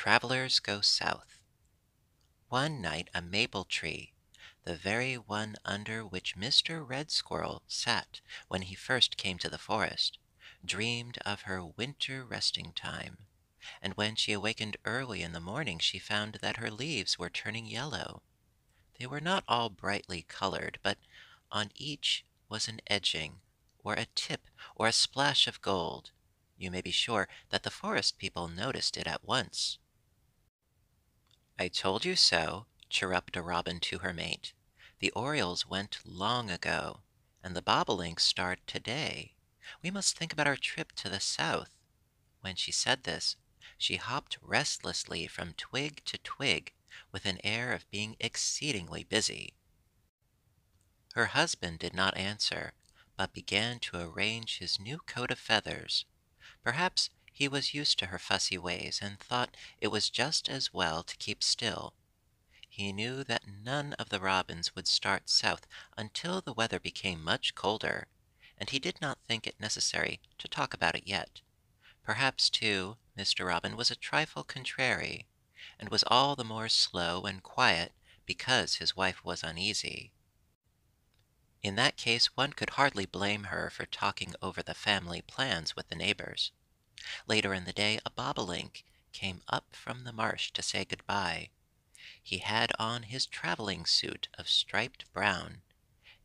Travelers go south. One night a maple tree, the very one under which Mr. Red Squirrel sat when he first came to the forest, dreamed of her winter resting time, and when she awakened early in the morning she found that her leaves were turning yellow. They were not all brightly colored, but on each was an edging, or a tip, or a splash of gold. You may be sure that the forest people noticed it at once. "I told you so," chirruped a robin to her mate. "The orioles went long ago, and the bobolinks start today. We must think about our trip to the south." When she said this, she hopped restlessly from twig to twig with an air of being exceedingly busy. Her husband did not answer, but began to arrange his new coat of feathers. Perhaps he was used to her fussy ways and thought it was just as well to keep still. He knew that none of the robins would start south until the weather became much colder, and he did not think it necessary to talk about it yet. Perhaps, too, Mr. Robin was a trifle contrary, and was all the more slow and quiet because his wife was uneasy. In that case one could hardly blame her for talking over the family plans with the neighbors. Later in the day a bobolink came up from the marsh to say good-bye. He had on his traveling suit of striped brown,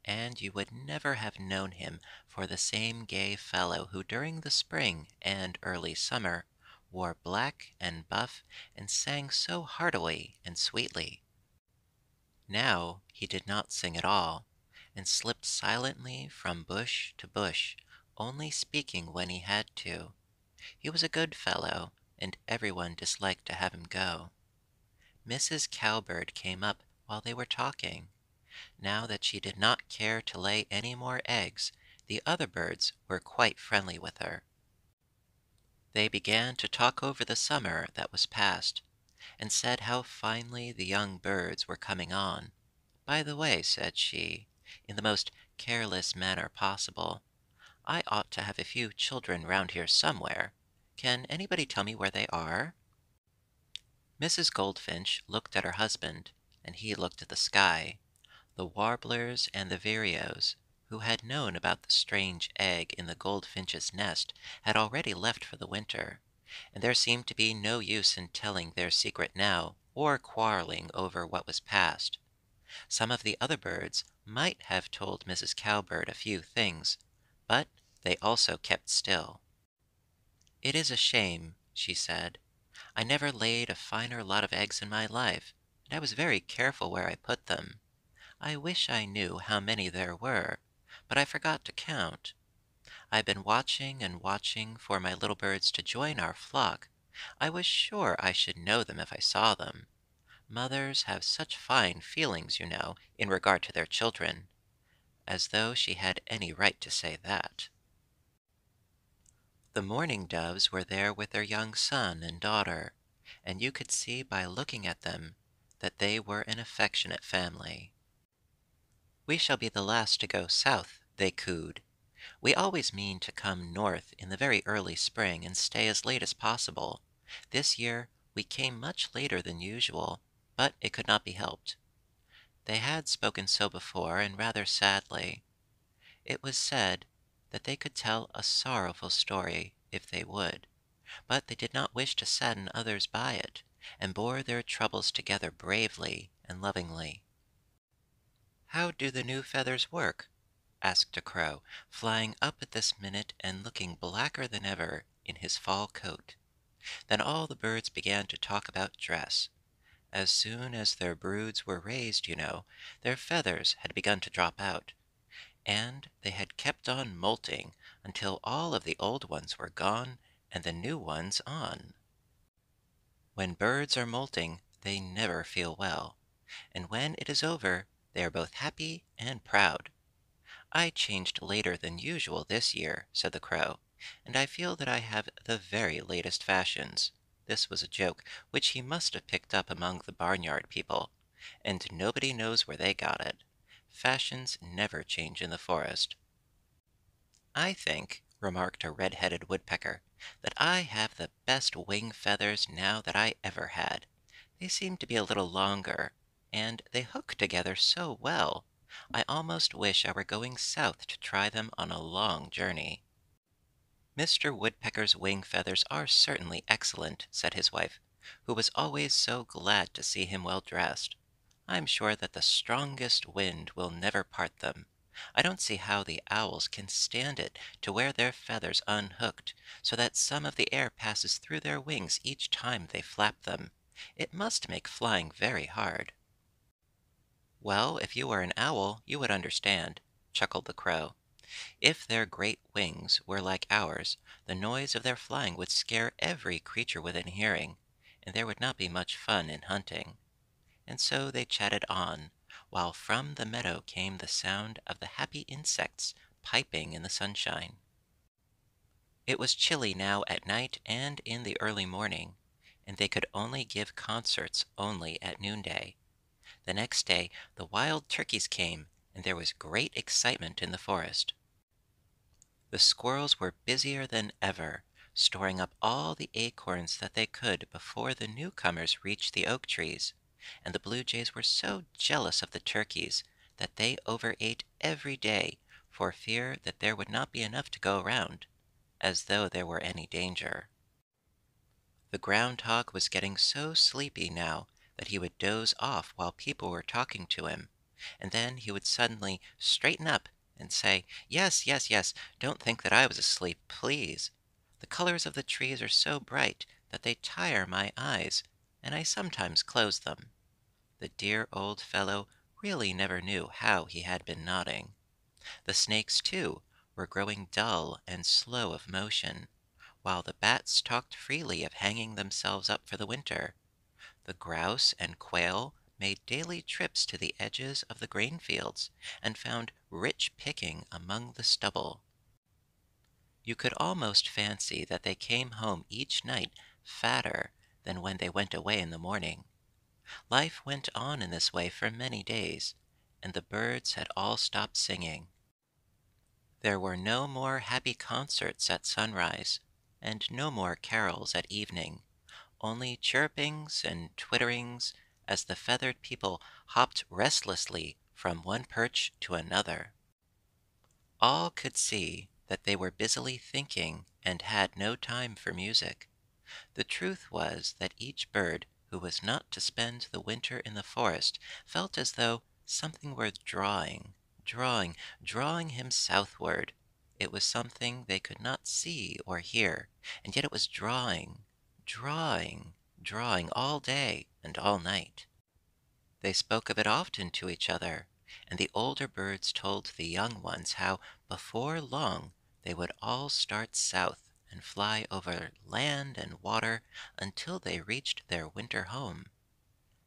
and you would never have known him for the same gay fellow who during the spring and early summer wore black and buff and sang so heartily and sweetly. Now he did not sing at all, and slipped silently from bush to bush, only speaking when he had to. He was a good fellow, and everyone disliked to have him go. Mrs. Cowbird came up while they were talking. Now that she did not care to lay any more eggs, the other birds were quite friendly with her. They began to talk over the summer that was past, and said how finely the young birds were coming on. "By the way," said she, in the most careless manner possible, "I ought to have a few children round here somewhere. Can anybody tell me where they are?" Mrs. Goldfinch looked at her husband, and he looked at the sky. The warblers and the vireos, who had known about the strange egg in the goldfinch's nest, had already left for the winter, and there seemed to be no use in telling their secret now, or quarreling over what was past. Some of the other birds might have told Mrs. Cowbird a few things, but they also kept still. "It is a shame," she said. "I never laid a finer lot of eggs in my life, and I was very careful where I put them. I wish I knew how many there were, but I forgot to count. I've been watching and watching for my little birds to join our flock. I was sure I should know them if I saw them. Mothers have such fine feelings, you know, in regard to their children." As though she had any right to say that. The mourning doves were there with their young son and daughter, and you could see by looking at them that they were an affectionate family. "We shall be the last to go south," they cooed. "We always mean to come north in the very early spring and stay as late as possible. This year we came much later than usual, but it could not be helped." They had spoken so before, and rather sadly. It was said that they could tell a sorrowful story if they would, but they did not wish to sadden others by it, and bore their troubles together bravely and lovingly. "How do the new feathers work?" asked a crow, flying up at this minute and looking blacker than ever in his fall coat. Then all the birds began to talk about dress. As soon as their broods were raised, you know, their feathers had begun to drop out, and they had kept on molting until all of the old ones were gone and the new ones on. When birds are molting, they never feel well, and when it is over, they are both happy and proud. "I changed later than usual this year," said the crow, "and I feel that I have the very latest fashions." This was a joke which he must have picked up among the barnyard people, and nobody knows where they got it. Fashions never change in the forest. "I think," remarked a red-headed woodpecker, that I have the best wing feathers now that I ever had. They seem to be a little longer, and they hook together so well. I almost wish I were going south to try them on a long journey." "Mr. Woodpecker's wing feathers are certainly excellent," said his wife, who was always so glad to see him well dressed. "I'm sure that the strongest wind will never part them. I don't see how the owls can stand it to wear their feathers unhooked, so that some of the air passes through their wings each time they flap them. It must make flying very hard." "Well, if you were an owl, you would understand," chuckled the crow. "If their great wings were like ours, the noise of their flying would scare every creature within hearing, and there would not be much fun in hunting." And so they chatted on, while from the meadow came the sound of the happy insects piping in the sunshine. It was chilly now at night and in the early morning, and they could only give concerts only at noonday. The next day the wild turkeys came, and there was great excitement in the forest. The squirrels were busier than ever, storing up all the acorns that they could before the newcomers reached the oak trees, and the blue jays were so jealous of the turkeys that they overate every day for fear that there would not be enough to go around, as though there were any danger. The ground hog was getting so sleepy now that he would doze off while people were talking to him, and then he would suddenly straighten up and say, "Yes, yes, yes, don't think that I was asleep, please. The colors of the trees are so bright that they tire my eyes, and I sometimes close them." The dear old fellow really never knew how he had been nodding. The snakes, too, were growing dull and slow of motion, while the bats talked freely of hanging themselves up for the winter. The grouse and quail made daily trips to the edges of the grain fields, and found rich picking among the stubble. You could almost fancy that they came home each night fatter than when they went away in the morning. Life went on in this way for many days, and the birds had all stopped singing. There were no more happy concerts at sunrise, and no more carols at evening, only chirpings and twitterings as the feathered people hopped restlessly from one perch to another. All could see that they were busily thinking and had no time for music. The truth was that each bird who was not to spend the winter in the forest felt as though something were drawing, drawing him southward. It was something they could not see or hear, and yet it was drawing all day and all night. They spoke of it often to each other, and the older birds told the young ones how before long they would all start south and fly over land and water until they reached their winter home.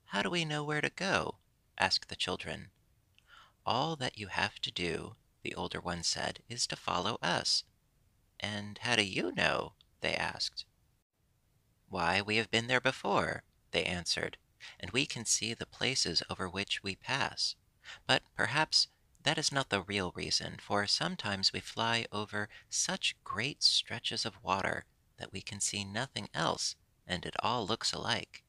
"How do we know where to go?" asked the children. "All that you have to do," the older one said, "is to follow us." "And how do you know?" they asked. "Why, we have been there before," they answered, "and we can see the places over which we pass. But perhaps that is not the real reason, for sometimes we fly over such great stretches of water that we can see nothing else, and it all looks alike.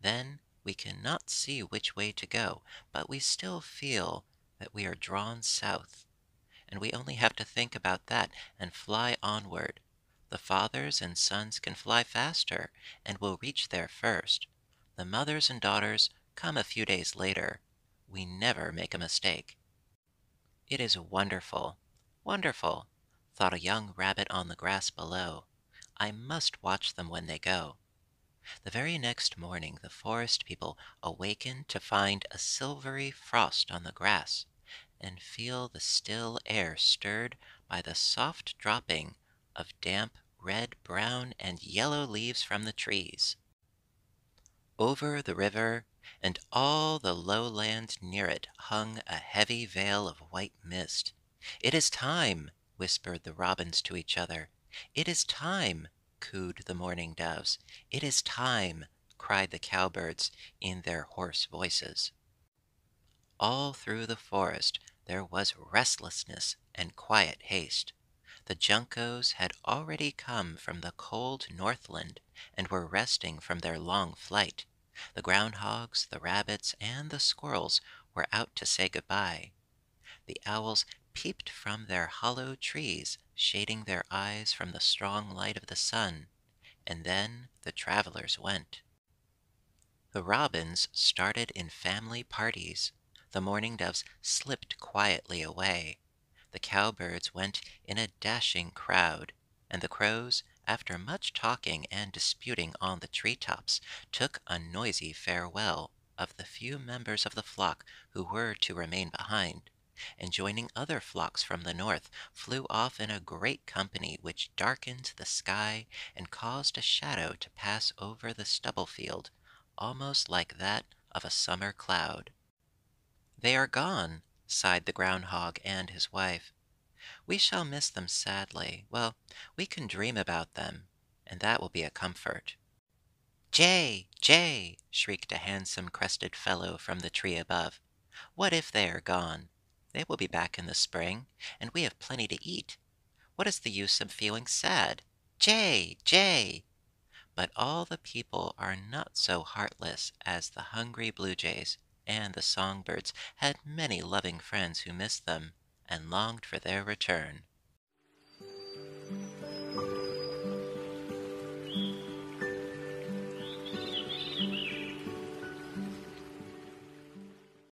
Then we cannot see which way to go, but we still feel that we are drawn south, and we only have to think about that and fly onward. The fathers and sons can fly faster and will reach there first. The mothers and daughters come a few days later. We never make a mistake." "It is wonderful, wonderful," thought a young rabbit on the grass below. "I must watch them when they go." The very next morning the forest people awakened to find a silvery frost on the grass, and feel the still air stirred by the soft dropping of damp red, brown, and yellow leaves from the trees. Over the river and all the low land near it hung a heavy veil of white mist. "It is time," whispered the robins to each other. "It is time," cooed the mourning doves. "It is time," cried the cowbirds in their hoarse voices. All through the forest there was restlessness and quiet haste. The juncos had already come from the cold Northland and were resting from their long flight. The groundhogs, the rabbits, and the squirrels were out to say goodbye. The owls peeped from their hollow trees, shading their eyes from the strong light of the sun, and then the travelers went. The robins started in family parties. The mourning doves slipped quietly away. The cowbirds went in a dashing crowd, and the crows, after much talking and disputing on the tree tops, took a noisy farewell of the few members of the flock who were to remain behind, and joining other flocks from the north, flew off in a great company which darkened the sky and caused a shadow to pass over the stubble field, almost like that of a summer cloud. "They are gone," sighed the groundhog and his wife. "We shall miss them sadly. Well, we can dream about them, and that will be a comfort." "Jay! Jay!" shrieked a handsome crested fellow from the tree above. "What if they are gone? They will be back in the spring, and we have plenty to eat. What is the use of feeling sad? Jay! Jay!" But all the people are not so heartless as the hungry blue jays, and the songbirds had many loving friends who missed them and longed for their return.